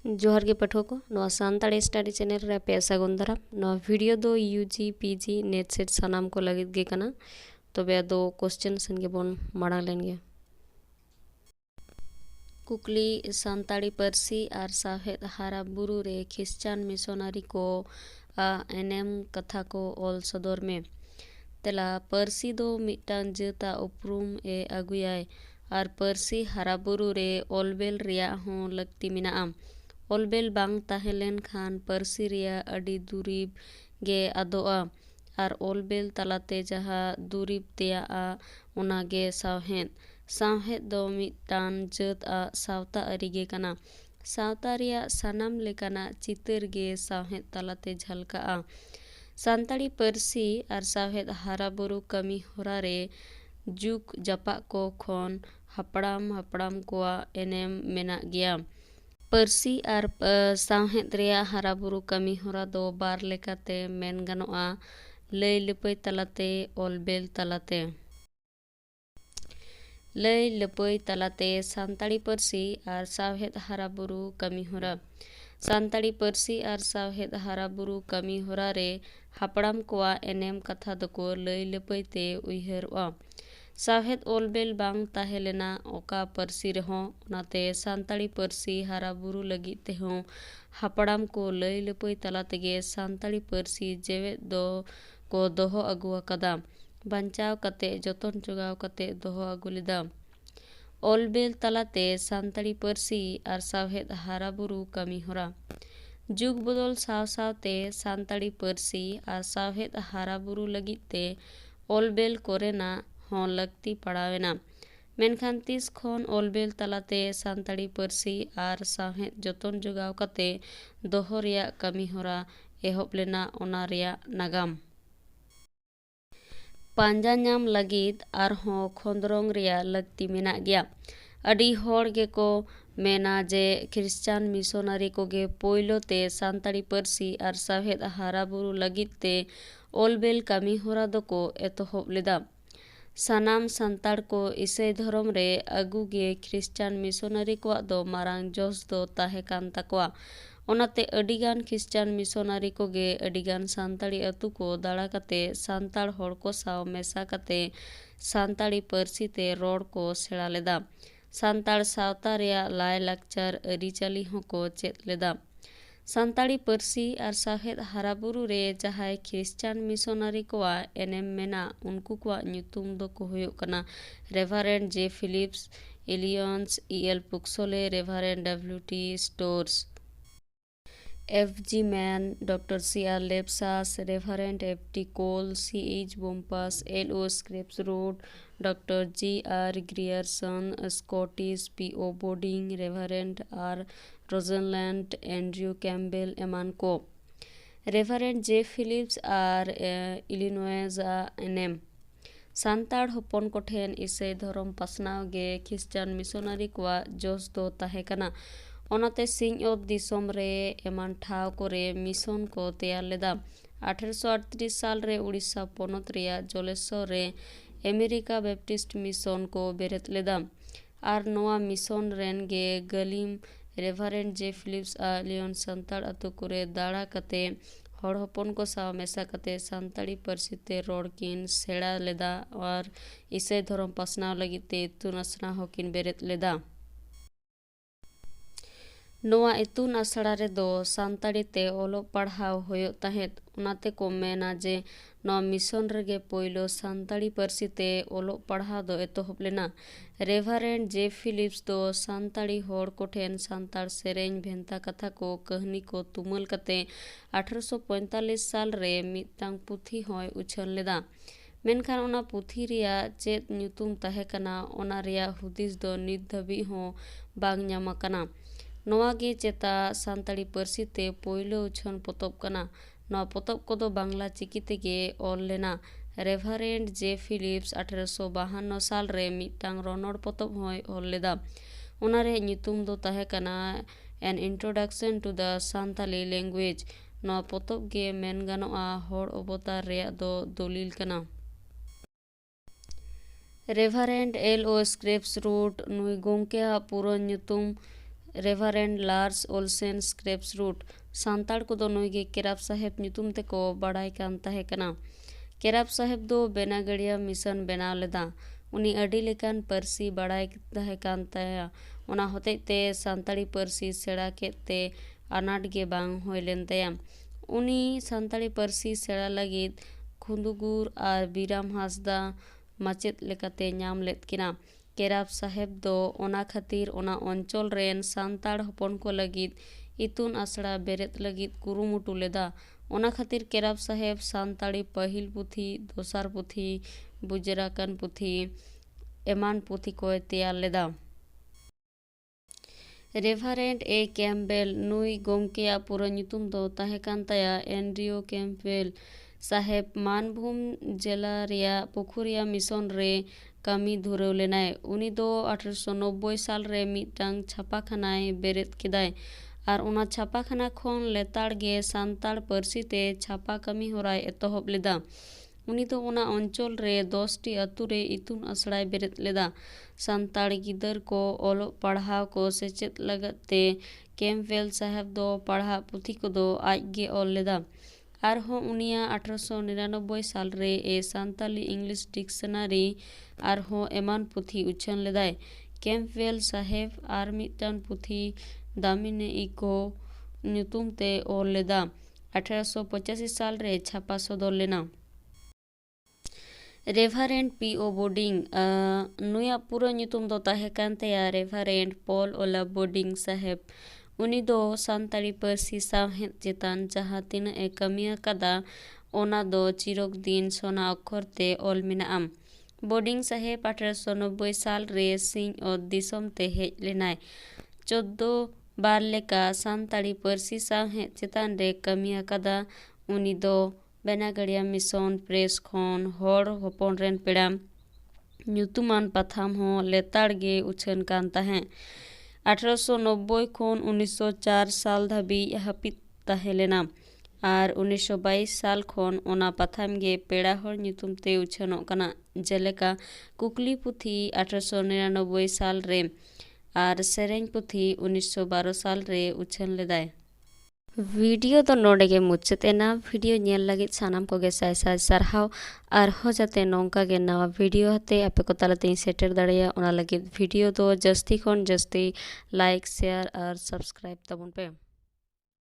जोहार गे पठो को नवा सानताड़ी स्टडी चैनल रे पे सागुन दाराम नवा वीडियो दो यूजी पीजी नेट सेट सानाम को लगित गे कना तबे दो क्वेश्चन सन गे बोन माड़ा लेन गे कुकली सानताड़ी परसी आर साहेद हारा बुरु रे खिस्चान मिशनरी को एनएम कथा को ऑल सदर में तेला परसी दो मिटान जेता उपरुम ए अगुयाय आर परसी हारा बुरु रे ऑलबेल रिया हों लगती मिना ऑलबेल बांग ताहेलेन खान परसी रिया अडी दुरीब गे अदोआ आर ऑलबेल तलाते जहा दुरीब तेया उना गे सावहेद दो मिटान जत सावता अरिगे कना सावता रिया सानाम लेकाना चितर गे सावहेद तलाते झलका सानताड़ी परसी आर सावहेद हाराबुरु कमी होरा रे जुग जापा को खन हपड़ाम कोआ एनेम मेना गया परसी आर सावहेद रिया हाराबुरु कमी होरा दो बार लेकाते मेन गानोआ लई लपई तलाते ऑलबेल तलाते लई लपई तलाते सानताड़ी परसी आर सावहेद हाराबुरु कमी होरा सानताड़ी परसी आर सावहेद हाराबुरु कमी होरा रे हापड़ाम कोआ एनेम कथा दको लई लपई ते उइहरआ सावहेद ऑलबेल बांग ताहेलेना ओका परसी रहों ओनाते सानताड़ी परसी हाराबुरु लगी तेहों हापड़ाम को लई लपई तला तेगे सानताड़ी परसी जेवेद दो को दोहो अगुआ कदा बंचाव कते जतन जोगाव कते दोहो अगु लेदा ऑलबेल तलाते सानताड़ी परसी आर सावहेद हाराबुरु कमी होरा जुग बदल साव सावते सानताड़ी परसी आर सावहेद हाराबुरु लगी ते ऑलबेल कोरेना हों लगती पड़ावेना मेनखान तीस खन ऑलबेल तलाते सानताड़ी परसी आर सावहेद जतन जोगाव कते दोहो रिया कमी होरा एहब लेना ओना रिया नागाम पांजा नाम लगित आर हों खोंदरंग रिया लगती मेना गया अडी होड़ गे को मेना जे क्रिश्चियन मिशनरी को गे पोइलो ते सानताड़ी परसी आर सावहेद हाराबुरु लगित ते ऑलबेल कमी होरा दको एतोहब लेदा सानाम सान्ताड़ को ईसाई धर्म रे अगु गे क्रिश्चियन मिशनरी को दो मारांग जोस दो ताहे कान तकवा ओनाते अडिगान क्रिश्चियन मिशनरी को गे अडिगान सान्ताड़ी अतु को दाड़ा कते सान्ताड़ होड़ को साव मेसा कते सान्ताड़ी परसी ते रोड को सेड़ा लेदा सान्ताड़ सावता रेया लाय लाकचार अरिचाली हों को चेत लेदा सानताड़ी परसी आर सावहेद हाराबुरु रे जहाय क्रिश्चियन मिशनरी कोआ एनेम मेना उनको कोआ ᱧᱩᱛᱩᱢ दो को हुयो कना रेवरेंड जे फिलिप्स इलियंस EL Puxley Reverend WT Storrs FG Man doctor CR Lepsas Reverend FT Cole CH Bompas LO Skrefsrud road doctor GR Grierson Scottish PO Bodding Reverend R Rosenland Andrew Campbell एमान को Reverend J Phillips R Illinois NM सान्ताड़ हपन कोठेन ईसाई धर्म पासनाव गे Christian missionary कोआ जोस दो ताहे कना ओनाते सिंहअत दिसोम रे एमान ठाव कोरे मिशन को तैयार लेदा 1838 साल रे उड़ीसा पोनत रिया जलेश्वर रे अमेरिका बैप्टिस्ट मिशन को बेरेत लेदा आर नोआ मिशन रेन गे गलीम रेवरेंड जे फिलिप्स लियोन सान्ताड़ अतु कोरे दाड़ा कते हड़ हपन को साव मेसा कते सानताड़ी परसी ते रोड किन सेड़ा लेदा और ईसाई धर्म पासनाव लगी ते इतुन असना होकिन बेरेत लेदा नोआ इतुन आसड़ा रे दो सानताड़ी ते ओलो पढ़ाव होयो तहेत उनाते को मेना जे नोआ मिशन रेगे पोइलो सानताड़ी परसी ते ओलो पढ़ाव दो एतोहब लेना रेवरेंड जे फिलिप्स दो सानताड़ी होड़ कोठेन सानताड़ सेरेंज भेंता कथा को कहनी को तुमल कते 1845 साल रे मितांग पुथी होय उछल लेदा मेनखान ओना पुथी रिया चेत ᱧᱩᱛᱩᱢ ताहे कना ओना रिया हुदिस दो नित धबी हो बांग ᱧᱟᱢ कना नोआ गे चेता सानताड़ी परसी ते पोइलो उछन पोतब कना नोआ पोतब को दो बांग्ला चिकी तेगे ऑल लेना रेवरेंड जे फिलिप्स 1852 साल रे मिटांग रोनोड़ पोतब होय ऑल लेदा ओना रे ᱧᱩᱛᱩᱢ दो ताहे कना an introduction to the Santali language नोआ पोतब गे मेन गानोआ होड़ अवतार रेया दो दलील कना रेवरेंड एल ओ स्क्रिप्स रूट नुई गोंके पूरा ᱧᱩᱛᱩᱢ ᱨᱮᱵᱷᱟᱨᱮᱱᱰ ᱞᱟᱨᱥ ᱳᱞᱥᱮᱱ ᱥᱠᱨᱮᱯᱥ ᱨᱩᱴ ᱥᱟᱱᱛᱟᱲ ᱠᱚᱫᱚ ᱱᱩᱭ ᱜᱮ ᱠᱮᱨᱟᱯ ᱥᱟᱦᱮᱵ ᱧᱩᱛᱩᱢ ᱛᱮᱠᱚ ᱵᱟᱲᱟᱭ ᱠᱟᱱ ᱛᱟᱦᱮᱸ ᱠᱟᱱᱟ। ᱠᱮᱨᱟᱯ ᱥᱟᱦᱮᱵ ᱫᱚ ᱵᱮᱱᱟᱜᱟᱲᱤᱭᱟ ᱢᱤᱥᱚᱱ ᱵᱮᱱᱟᱣ ᱞᱮᱫᱟ। उनी अड़ी लेकान पार्सी बाड़ाय तहे कान ताया ओना होतेज ते सानताड़ी पार्सी सेड़ा केते आनाट गे बांग होय लेन ताया। उनी सानताड़ी पार्सी सेड़ा लगिद खुंदुगुर आर बीराम हासदा माचेद लेकाते नाम लेद किना। केराप साहेब दो ओना खातिर ओना अंचल रेन सानताड़ हपन को लगिद इतुन आसड़ा बेरेद लगिद कुरुमुटु लेदा। ओना खातिर केराप साहेब सानताड़ी पहिल पुथी दोसार पुथी बुजराकान पुथी एमान पुथी को तैयार लेदा। रेभारेंड ए कैम्पबेल नुई गोमकेया पूरा ᱧᱩᱛᱩᱢ दो ताहे कान ताया एंड्रियो कैम्पबेल साहेब मानभूम जिला रिया पुखुरिया मिशन रे कामी धुरव लेनाय। उनी दो 1890 साल रे मिटांग छापाखानाय बेरेद किदाय आर ओना छापाखाना खोन लेताड़ गे सानताड़ पार्सी ते छापा कामी होराय एतहब लेदा। उनी दो ओना अंचल रे 10टी अतु रे इतुन आसड़ाय बेरेद लेदा। सानताड़ गिदर को ओलोग पढ़ाव को सेचेद लगते कैम्पबेल साहेब दो पढ़ा पुथी को दो आज गे ओल लेदा। आरहों उनिया 1899 साल रे ए सानताली इंग्लिश डिक्शनारी आरहों एमान पुथी उछन लेदाय। कैम्पबेल साहेब आर मिटान पुथी दामिने इको ᱧᱩᱛᱩᱢ ते ओल लेदा। 1885 साल रे छापा सदर लेना। रेभारेंड पी.ओ. बोर्डिंग नुया पूरा ᱧᱩᱛᱩᱢ दो ताहे कान ताया रेभारेंड पॉल ओला बोर्डिंग साहेब। उनी दो सानताड़ी पार्सी सावहेद चेतान जहाँ तीना ए कमिया कदा ओना दो चिरोक दिन सोना अक्षर ते ओल मेनाम। बोर्डिंग साहेब 1890 साल रे सिंह और दिसम ते हेज लेनाय। 14 बार लेका सानताड़ी पार्सी सावहेद चेतान रे कमिया कदा। उनी दो बेनागड़िया मिशन प्रेस खोन होड़ हपन रेन पेड़ाम ᱧᱩᱛᱩᱢᱟᱱ पाथाम हो लेताड़ गे उछन कान ताहें। 1890 खोन 1904 साल धाबी हापित ताहे लेना आर 1922 साल खोन ओना पाथाम गे पेड़ा होड़ ᱧᱩᱛᱩᱢ ते उछनों कना जेलेका कुकली पुथी 1899 साल रे आर सेरेंज पुथी 1912 साल रे उछन लेदाय। वीडियो तो नोडे गे मुचाद एना वीडियो नेल लगित सानाम को गे साय साय सारहाव आर हो जाते नोंका गे नवा वीडियो हते आपे को तालाते सेटर दाड़ेया ओना लगित वीडियो तो जस्ती खोन जस्ती लाइक शेयर और सब्सक्राइब तबन पे।